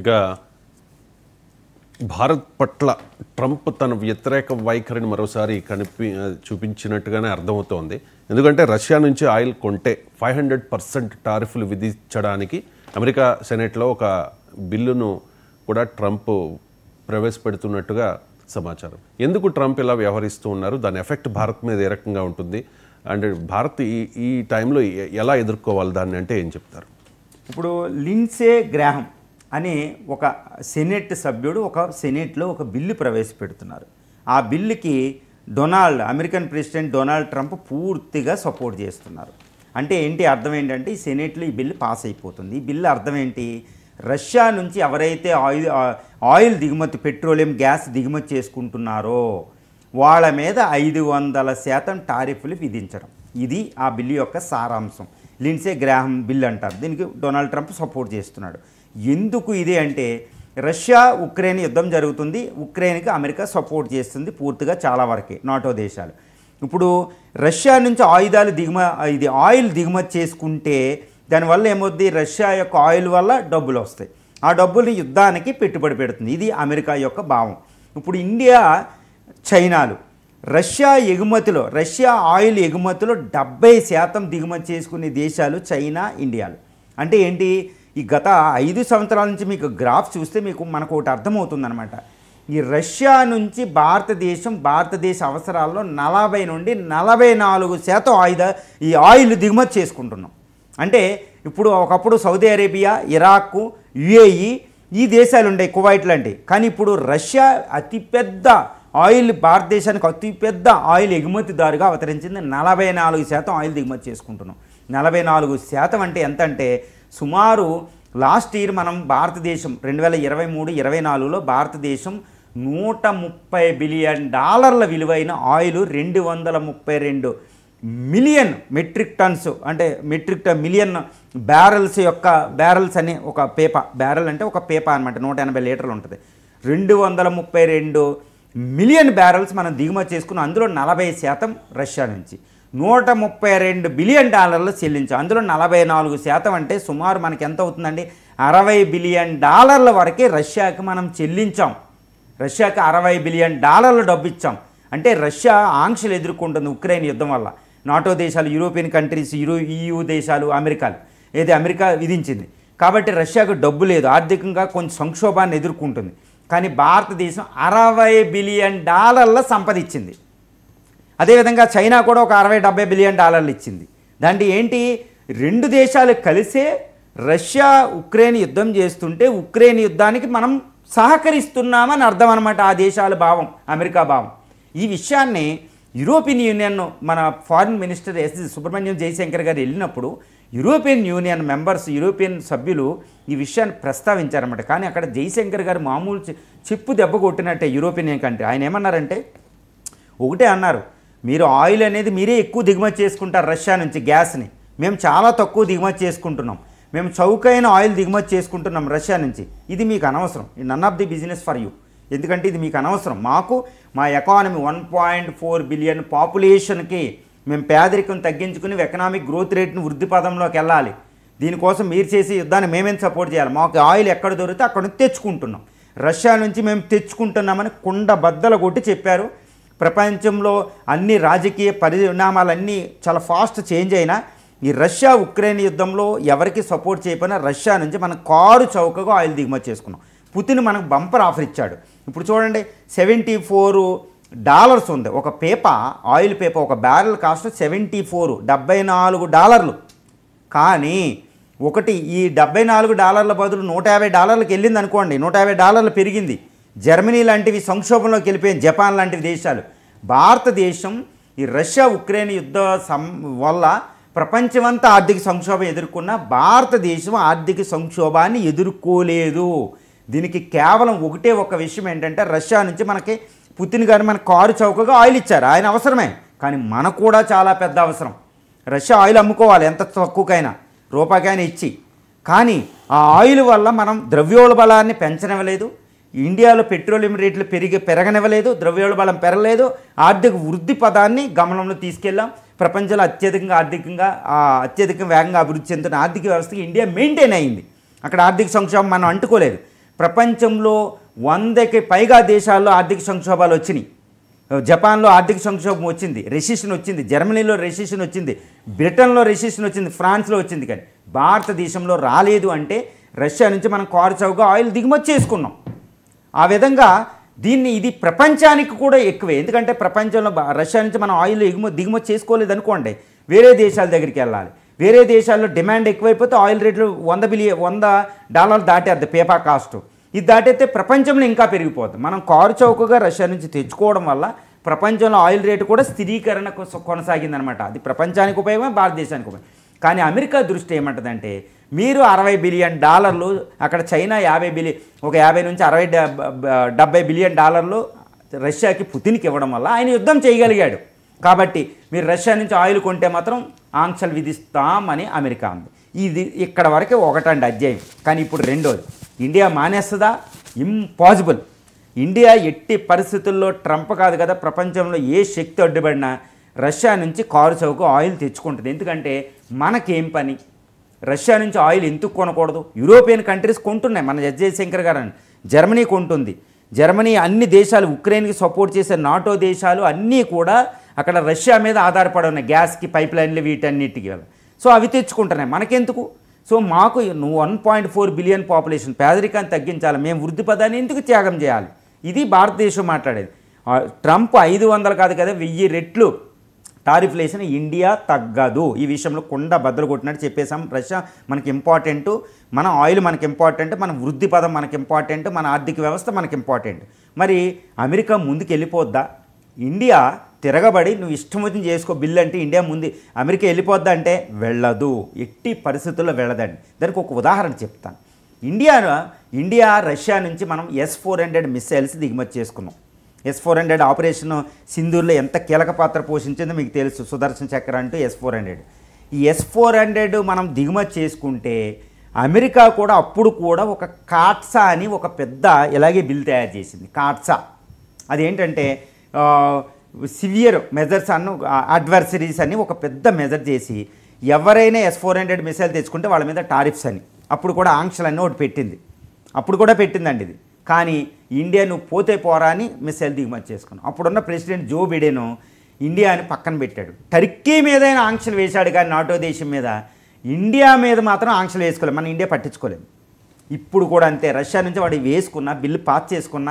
ఇక భారత్ పట్ల ట్రంప్ తన వ్యతిరేక వైఖరిని మరోసారి చూపించినట్టుగానే అర్థమవుతోంది. ఎందుకంటే రష్యా నుంచి ఆయిల్ కొంటే 500% టారిఫ్లు విధించడానికి అమెరికా సెనెట్లో ఒక బిల్లును కూడా ట్రంప్ ప్రవేశపెడుతున్నట్టుగా సమాచారం. ఎందుకు ట్రంప్ ఇలా వ్యవహరిస్తూ ఉన్నారు, దాని ఎఫెక్ట్ భారత్ మీద ఏ రకంగా ఉంటుంది, అండ్ భారత్ ఈ టైంలో ఎలా ఎదుర్కోవాలి దాన్ని అంటే ఏం చెప్తారు? ఇప్పుడు లిండ్సే గ్రాహం అనే ఒక సెనెట్ సభ్యుడు సెనెట్లో ఒక బిల్లు ప్రవేశపెడుతున్నారు. ఆ బిల్లుకి అమెరికన్ ప్రెసిడెంట్ డొనాల్డ్ ట్రంప్ పూర్తిగా సపోర్ట్ చేస్తున్నారు. అంటే ఏంటి అర్థం ఏంటంటే ఈ సెనెట్లో ఈ బిల్లు పాస్ అయిపోతుంది. ఈ బిల్లు అర్థం ఏంటి, రష్యా నుంచి ఎవరైతే ఆయిల్ దిగుమతి, పెట్రోలియం గ్యాస్ దిగుమతి చేసుకుంటున్నారో వాళ్ళ మీద 500% టారిఫ్లు విధించడం. ఇది ఆ బిల్లు యొక్క సారాంశం. లిండ్సే గ్రాహం బిల్ అంటారు. దీనికి డొనాల్డ్ ట్రంప్ సపోర్ట్ చేస్తున్నాడు. ఎందుకు ఇది అంటే రష్యా ఉక్రెయిన్ యుద్ధం జరుగుతుంది. ఉక్రెయిన్కి అమెరికా సపోర్ట్ చేస్తుంది పూర్తిగా, చాలా వరకే నాటో దేశాలు. ఇప్పుడు రష్యా నుంచి ఆయిల్ దిగుమతి చేసుకుంటే దానివల్ల ఏమవుద్ది, రష్యా యొక్క ఆయిల్ వల్ల డబ్బులు వస్తాయి. ఆ డబ్బుల్ని యుద్ధానికి పెట్టుబడి పెడుతుంది. ఇది అమెరికా యొక్క భావం. ఇప్పుడు ఇండియా, చైనాలు రష్యా ఆయిల్ ఎగుమతిలో 70% దిగుమతి చేసుకునే దేశాలు చైనా, ఇండియాలు. అంటే ఏంటి, ఈ గత 5 సంవత్సరాల నుంచి మీకు గ్రాఫ్ చూస్తే మనకు ఒకటి అర్థమవుతుందన్నమాట. ఈ రష్యా నుంచి భారతదేశ అవసరాల్లో 40 నుండి 44% ఈ ఆయిల్ దిగుమతి చేసుకుంటున్నాం. అంటే ఇప్పుడు ఒకప్పుడు సౌదీ అరేబియా, ఇరాక్, యుఏఈ ఈ దేశాలు ఉండే, కువైట్ లాంటివి. కానీ ఇప్పుడు రష్యా భారతదేశానికి అతిపెద్ద ఆయిల్ ఎగుమతిదారుగా అవతరించింది. 44% ఆయిల్ దిగుమతి చేసుకుంటున్నాం. 44% అంటే ఎంత అంటే సుమారు లాస్ట్ ఇయర్ మనం భారతదేశం 2023-24లో భారతదేశం $130 బిలియన్ విలువైన ఆయిల్ 232 మిలియన్ మెట్రిక్ టన్స్, అంటే మిలియన్ బ్యారల్స్ అని ఒక బ్యారల్ అంటే ఒక అనమాట, 180 లీటర్లు ఉంటుంది. 232 మిలియన్ బ్యారల్స్ మనం దిగుమతి చేసుకున్నాం. అందులో 40% రష్యా నుంచి. $132 బిలియన్ చెల్లించాం. అందులో 44% అంటే సుమారు మనకి ఎంత అవుతుందండి, $60 బిలియన్ వరకే రష్యాకి మనం చెల్లించాం. రష్యాకి $60 బిలియన్ డబ్బు ఇచ్చాం. అంటే రష్యా ఆంక్షలు ఎదుర్కొంటుంది ఉక్రెయిన్ యుద్ధం వల్ల. నాటో దేశాలు, యూరోపియన్ కంట్రీస్, EU దేశాలు, అమెరికా విధించింది. కాబట్టి రష్యాకు డబ్బు లేదు, ఆర్థికంగా కొంచెం సంక్షోభాన్ని ఎదుర్కొంటుంది. కానీ భారతదేశం $60 బిలియన్ సంపాదించింది. అదేవిధంగా చైనా కూడా ఒక $60-70 బిలియన్ ఇచ్చింది. దాంట్లో ఏంటి, రెండు దేశాలు కలిసే రష్యా ఉక్రెయిన్ యుద్ధం చేస్తుంటే ఉక్రెయిన్ యుద్ధానికి మనం సహకరిస్తున్నామని అర్థం అనమాట. ఆ దేశాల భావం, అమెరికా భావం. ఈ విషయాన్ని యూరోపియన్ యూనియన్ మన ఫారిన్ మినిస్టర్ సుబ్రహ్మణ్యం జయశంకర్ గారు వెళ్ళినప్పుడు యూరోపియన్ యూనియన్ మెంబర్స్, యూరోపియన్ సభ్యులు ఈ విషయాన్ని ప్రస్తావించారన్నమాట. కానీ అక్కడ జయశంకర్ గారు మామూలు చెప్పు దెబ్బ కొట్టినట్టే యూరోపియన్ యూనియన్ కంటే. ఆయన ఏమన్నారంటే, ఒకటే అన్నారు, మీరు ఆయిల్ అనేది మీరే ఎక్కువ దిగుమతి చేసుకుంటారు రష్యా నుంచి, గ్యాస్ని మేము చాలా తక్కువ దిగుమతి చేసుకుంటున్నాం. మేము చౌకైన ఆయిల్ దిగుమతి చేసుకుంటున్నాం రష్యా నుంచి. ఇది మీకు అనవసరం, none of the business for you. ఎందుకంటే ఇది మీకు అనవసరం. మా ఎకానమీ 1.4 బిలియన్ పాపులేషన్కి మేము పేదరికం తగ్గించుకుని ఎకనామిక్ గ్రోత్ రేట్ని వృద్ధి పదంలోకి వెళ్ళాలి. దీనికోసం మీరు చేసే యుద్ధాన్ని మేమేం సపోర్ట్ చేయాలి. మాకు ఆయిల్ ఎక్కడ దొరికితే అక్కడ నుంచి తెచ్చుకుంటున్నాం. రష్యా నుంచి మేము తెచ్చుకుంటున్నామని కుండ బద్దలు కొట్టి చెప్పారు. ప్రపంచంలో అన్ని రాజకీయ పరిణామాలన్నీ చాలా ఫాస్ట్ చేంజ్ అయినా ఈ రష్యా ఉక్రెయిన్ యుద్ధంలో ఎవరికి సపోర్ట్ చేయకపోయినా రష్యా నుంచి మనం కారు చౌకగా ఆయిల్ దిగుమతి చేసుకున్నాం. పుతిన్ మనకు బంపర్ ఆఫర్ ఇచ్చాడు. ఇప్పుడు చూడండి, $74 ఉంది ఒక ఆయిల్ ఒక బ్యారెల్ కాస్ట్ $74. కానీ ఈ $74 బదులు $150కి వెళ్ళింది అనుకోండి, $150 పెరిగింది. జర్మనీ లాంటివి సంక్షోభంలోకి వెళ్ళిపోయింది, జపాన్ లాంటివి దేశాలు. భారతదేశం ఈ రష్యా ఉక్రెయిన్ యుద్ధ వల్ల ప్రపంచమంతా ఆర్థిక సంక్షోభం ఎదుర్కొన్న భారతదేశం ఆర్థిక సంక్షోభాన్ని ఎదుర్కోలేదు. దీనికి కేవలం ఒక విషయం ఏంటంటే, రష్యా నుంచి మనకి పుతిన్ గారు మన కారు చౌకగా ఆయిల్ ఇచ్చారు, ఆయన అవసరమే. కానీ మనకు కూడా చాలా పెద్ద అవసరం. రష్యా ఆయిల్ అమ్ముకోవాలి ఎంత తక్కువకైనా, రూపాయికైనా ఇచ్చి. కానీ ఆ ఆయిల్ వల్ల మనం ద్రవ్యోల్బలాన్ని పెంచనివ్వలేదు. ఇండియాలో పెట్రోలియం రేట్లు పెరగనివ్వలేదు, ద్రవ్యోల్బలం పెరగలేదు. ఆర్థిక వృద్ధి పదాన్ని గమనంలో తీసుకెళ్ళాం. ప్రపంచంలో అత్యధిక వేగంగా అభివృద్ధి చెందుతున్న ఆర్థిక వ్యవస్థకి ఇండియా మెయింటైన్ అయింది. అక్కడ ఆర్థిక సంక్షోభం మనం అంటుకోలేదు. ప్రపంచంలో 100కి పైగా దేశాల్లో ఆర్థిక సంక్షోభాలు వచ్చినాయి. జపాన్లో ఆర్థిక సంక్షోభం వచ్చింది, రెసిషన్ వచ్చింది, జర్మనీలో రెసిషన్ వచ్చింది, బ్రిటన్లో రెసిషన్ వచ్చింది, ఫ్రాన్స్లో వచ్చింది. కానీ భారతదేశంలో రాలేదు. అంటే రష్యా నుంచి మనం కారు చౌకగా ఆయిల్ దిగుమతి చేసుకున్నాం. ఆ విధంగా ఇది ప్రపంచానికి కూడా ఎక్కువే. ఎందుకంటే ప్రపంచంలో రష్యా నుంచి మనం ఆయిల్ దిగుమతి చేసుకోలేదు అనుకోండి, వేరే దేశాల దగ్గరికి వెళ్ళాలి. వేరే దేశాల్లో డిమాండ్ ఎక్కువైపోతే ఆయిల్ రేట్లు $100 దాటేద్ది పేపర్ కాస్ట్. ఇది దాటైతే ప్రపంచంలో ఇంకా పెరిగిపోతుంది. మనం కారు చౌకగా రష్యా నుంచి తెచ్చుకోవడం వల్ల ప్రపంచంలో ఆయిల్ రేటు కూడా స్థిరీకరణ కొనసాగిందనమాట. అది ప్రపంచానికి ఉపయోగమే, భారతదేశానికి ఉపయోగం. కానీ అమెరికా దృష్టి ఏమంటుందంటే, మీరు $60 బిలియన్, అక్కడ చైనా 50 నుంచి 70 బిలియన్ రష్యాకి పుతిన్కి ఇవ్వడం వల్ల ఆయన యుద్ధం చేయగలిగాడు. కాబట్టి మీరు రష్యా నుంచి ఆయిల్ కొంటే మాత్రం ఆంక్షలు విధిస్తామని అమెరికా ఉంది. ఇది ఇక్కడ వరకే ఒకటండి అధ్యాయం. కానీ ఇప్పుడు రెండోది, ఇండియా మానేస్తుందా? ఇంపాసిబుల్. ఇండియా ఎట్టి పరిస్థితుల్లో ట్రంప్ కాదు కదా, ప్రపంచంలో ఏ శక్తి అడ్డుపడినా రష్యా నుంచి కారు చౌక ఆయిల్ తెచ్చుకుంటుంది. ఎందుకంటే మనకేం పని? రష్యా నుంచి ఆయిల్ ఎందుకు కొనకూడదు? European countries కొంటున్నాయి. మన జయశంకర్ గారు జర్మనీ కొంటుంది. జర్మనీ అన్ని దేశాలు, ఉక్రెయిన్కి సపోర్ట్ చేసే నాటో దేశాలు అన్నీ కూడా అక్కడ రష్యా మీద ఆధారపడి ఉన్నాయి, గ్యాస్కి, పైప్ లైన్లు, వీటన్నిటికి. సో అవి తెచ్చుకుంటున్నాయి. మనకెందుకు? సో మాకు 1.4 బిలియన్ పాపులేషన్, పేదరికాన్ని తగ్గించాలి, మేము వృద్ధి పదాన్ని ఎందుకు త్యాగం చేయాలి? ఇది భారతదేశం మాట్లాడేది. ట్రంప్ 500 కాదు కదా, 1000 రెట్లు టారిఫ్లు వేసిన ఇండియా తగ్గదు. ఈ విషయంలో కుండ బద్దలు కొట్టినట్టు చెప్పేసాం. రష్యా మనకి ఇంపార్టెంట్, మన ఆయిల్ మనకి ఇంపార్టెంట్, మన వృద్ధి పదం మనకి ఇంపార్టెంట్, మన ఆర్థిక వ్యవస్థ మనకి ఇంపార్టెంట్. మరి అమెరికా ముందుకు వెళ్ళిపోద్దా? ఇండియా తిరగబడి నువ్వు ఇష్టం వచ్చింది చేసుకో బిల్లు అంటే ఇండియా ముందు అమెరికా వెళ్ళిపోద్దా అంటే వెళ్ళదు, ఎట్టి పరిస్థితుల్లో వెళ్ళదండి. దానికి ఒక ఉదాహరణ చెప్తాను. ఇండియా రష్యా నుంచి మనం S-400 మిస్సైల్స్ దిగుమతి చేసుకున్నాం. S-400 ఆపరేషన్ సింధూర్లో ఎంత కీలక పాత్ర పోషించిందో మీకు తెలుసు. సుదర్శన్ చక్ర అంటూ S-400. ఈ S-400 మనం దిగుమతి చేసుకుంటే అమెరికా కూడా అప్పుడు కూడా ఒక కాట్సా అని ఒక పెద్ద ఇలాగే బిల్ తయారు చేసింది. కాట్సా అదేంటంటే సివియర్ మెజర్స్ అడ్వర్సరీస్ అని ఒక పెద్ద మెజర్ చేసి ఎవరైనా S-400 మిసైల్ తెచ్చుకుంటే వాళ్ళ మీద టారిఫ్స్ అని అప్పుడు కూడా ఆంక్షలన్నీ ఒకటి పెట్టింది. అప్పుడు కూడా పెట్టిందండి ఇది. కానీ ఇండియా నువ్వు పోతే పోరా అని మిసైల్ దిగుమతి చేసుకున్నాం. అప్పుడున్న ప్రెసిడెంట్ జో బిడెన్ ఇండియాని పక్కన పెట్టాడు. టర్కీ మీదైనా ఆంక్షలు వేశాడు, కానీ నాటో దేశం మీద, ఇండియా మీద మాత్రం ఆంక్షలు వేసుకోలేదు. మన ఇండియా పట్టించుకోలేదు. ఇప్పుడు కూడా అంతే. రష్యా నుంచి వాడు వేసుకున్న బిల్లు పాస్ చేసుకున్న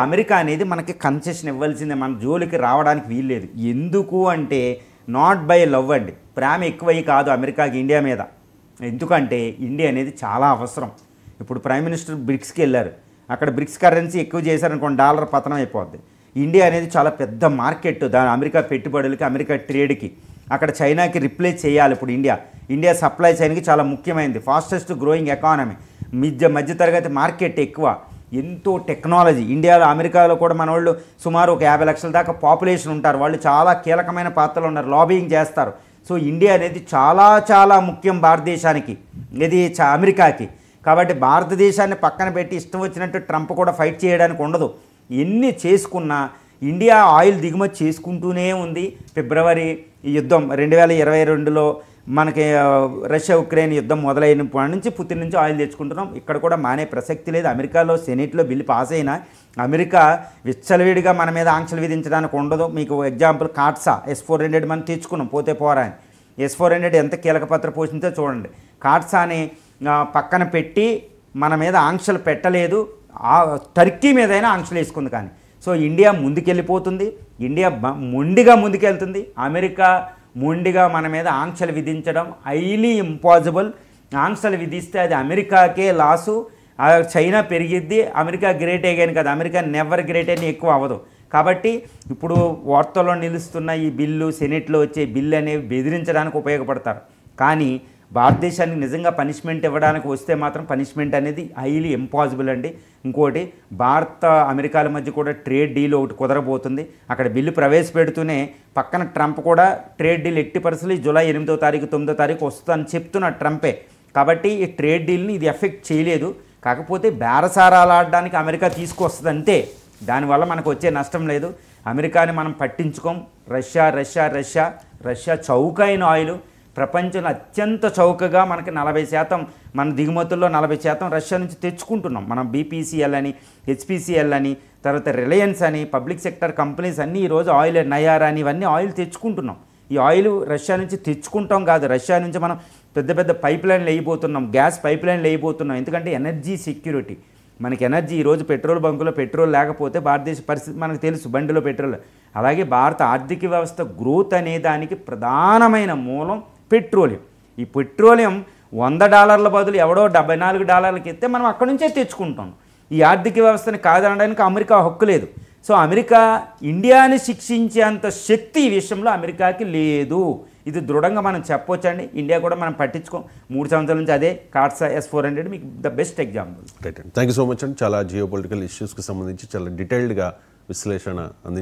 అమెరికా అనేది మనకి కన్సెషన్ ఇవ్వాల్సిందే, మన జోలికి రావడానికి వీల్లేదు. ఎందుకు అంటే నాట్ బై లవ్ అండి, ప్రేమ ఎక్కువై కాదు అమెరికాకి ఇండియా మీద. ఎందుకంటే ఇండియా అనేది చాలా అవసరం. ఇప్పుడు ప్రైమ్ మినిస్టర్ బ్రిక్స్కి వెళ్ళారు, అక్కడ బ్రిక్స్ కరెన్సీ ఎక్కువ చేశారనుకోండి డాలర్ పతనం అయిపోద్ది. ఇండియా అనేది చాలా పెద్ద మార్కెట్, దాని అమెరికా పెట్టుబడులకి, అమెరికా ట్రేడ్కి. అక్కడ చైనాకి రిప్లేస్ చేయాలి. ఇప్పుడు ఇండియా సప్లై చైన్కి చాలా ముఖ్యమైనది, ఫాస్టెస్ట్ గ్రోయింగ్ ఎకానమీ, మధ్యతరగతి మార్కెట్ ఎక్కువ, ఎంతో టెక్నాలజీ. ఇండియాలో, అమెరికాలో కూడా మన వాళ్ళు సుమారు ఒక 50 లక్షల దాకా పాపులేషన్ ఉంటారు. వాళ్ళు చాలా కీలకమైన పాత్రలు ఉన్నారు, లాబింగ్ చేస్తారు. సో ఇండియా అనేది చాలా చాలా ముఖ్యం భారతదేశానికి, ఇది అమెరికాకి. కాబట్టి భారతదేశాన్ని పక్కన పెట్టి ఇష్టం వచ్చినట్టు ట్రంప్ కూడా ఫైట్ చేయడానికి ఉండదు. ఎన్ని చేసుకున్నా ఇండియా ఆయిల్ దిగుమతి చేసుకుంటూనే ఉంది. ఫిబ్రవరి యుద్ధం 2022లో మనకి రష్యా ఉక్రెయిన్ యుద్ధం మొదలైనప్పటి నుంచి పుతిన్ నుంచి ఆయిల్ తెచ్చుకుంటున్నాం. ఇక్కడ కూడా మానే ప్రసక్తి లేదు. అమెరికాలో సెనేట్లో బిల్లు పాస్ అయినా అమెరికా విచ్చలవిడిగా మన మీద ఆంక్షలు విధించడానికి ఉండదు. మీకు ఎగ్జాంపుల్ కాట్సా S-400 మనం తెచ్చుకున్నాం పోతే పోరా అని. S-400 ఎంత కీలక పాత్ర పోషించో చూడండి. కాట్సాని పక్కన పెట్టి మన మీద ఆంక్షలు పెట్టలేదు, టర్కీ మీదైనా ఆంక్షలు వేసుకుంది. కానీ సో ఇండియా ముందుకెళ్ళిపోతుంది, ఇండియా మొండిగా ముందుకెళ్తుంది. అమెరికా మొండిగా మన మీద ఆంక్షలు విధించడం హైలీ ఇంపాసిబుల్. ఆంక్షలు విధిస్తే అది అమెరికాకే లాసు, చైనా పెరిగిద్ది. అమెరికా గ్రేట్ అయ్యాను కదా, అమెరికా నెవర్ గ్రేట్ అని ఎక్కువ అవ్వదు. కాబట్టి ఇప్పుడు వార్తల్లో నిలుస్తున్న ఈ బిల్లు, సెనెట్లో వచ్చే బిల్లు అనేవి బెదిరించడానికి ఉపయోగపడతారు. కానీ భారతదేశానికి నిజంగా పనిష్మెంట్ ఇవ్వడానికి వస్తే మాత్రం పనిష్మెంట్ అనేది హైలీ ఇంపాసిబుల్ అండి. ఇంకోటి, భారత అమెరికాల మధ్య కూడా ట్రేడ్ డీల్ ఒకటి కుదరబోతుంది. అక్కడ బిల్లు ప్రవేశపెడుతూనే పక్కన ట్రంప్ కూడా ట్రేడ్ డీల్ ఎట్టి పరిస్థితులు జూలై 8వ తారీఖు 9వ తారీఖు వస్తుందని చెప్తున్న ట్రంపే. కాబట్టి ఈ ట్రేడ్ డీల్ని ఇది ఎఫెక్ట్ చేయలేదు. కాకపోతే బేరసారాలు ఆడడానికి అమెరికా తీసుకొస్తుంది అంతే. దానివల్ల మనకు వచ్చే నష్టం లేదు. అమెరికాని మనం పట్టించుకోం. రష్యా చౌకైన ఆయిల్, ప్రపంచంలో అత్యంత చౌకగా మనకి 40% మన దిగుమతుల్లో 40% రష్యా నుంచి తెచ్చుకుంటున్నాం. మనం బీపీసీఎల్ అని, హెచ్పిసిఎల్ అని, తర్వాత రిలయన్స్ అని, పబ్లిక్ సెక్టర్ కంపెనీస్ అన్నీ ఈరోజు ఆయిల్, నయార్ అని ఇవన్నీ ఆయిల్ తెచ్చుకుంటున్నాం. ఈ ఆయిల్ రష్యా నుంచి తెచ్చుకుంటాం కాదు, రష్యా నుంచి మనం పెద్ద పెద్ద పైప్ లైన్లు వేయబోతున్నాం, గ్యాస్ పైప్ లైన్లు వేయబోతున్నాం. ఎందుకంటే ఎనర్జీ సెక్యూరిటీ, మనకి ఎనర్జీ ఈరోజు పెట్రోల్ బంకులో పెట్రోల్ లేకపోతే భారతదేశ పరిస్థితి మనకు తెలుసు, బండిలో పెట్రోల్. అలాగే భారత ఆర్థిక వ్యవస్థ గ్రోత్ అనే దానికి ప్రధానమైన మూలం పెట్రోలియం. ఈ పెట్రోలియం $100 బదులు ఎవడో $74కి ఇస్తే మనం అక్కడి నుంచే తెచ్చుకుంటాం. ఈ ఆర్థిక వ్యవస్థని కాదనడానికి అమెరికా హక్కు లేదు. సో అమెరికా ఇండియాని శిక్షించేంత శక్తి ఈ విషయంలో అమెరికాకి లేదు. ఇది దృఢంగా మనం చెప్పొచ్చండి. ఇండియా కూడా మనం పట్టించుకోం. 3 సంవత్సరాల నుంచి అదే కార్సా S-400 మీకు ద బెస్ట్ ఎగ్జాంపుల్. రైట్ అండి, థ్యాంక్ యూ సో మచ్ అండి. చాలా జియో పొలిటికల్ ఇష్యూస్కి సంబంధించి చాలా డీటెయిల్డ్గా విశ్లేషణ అందించారు.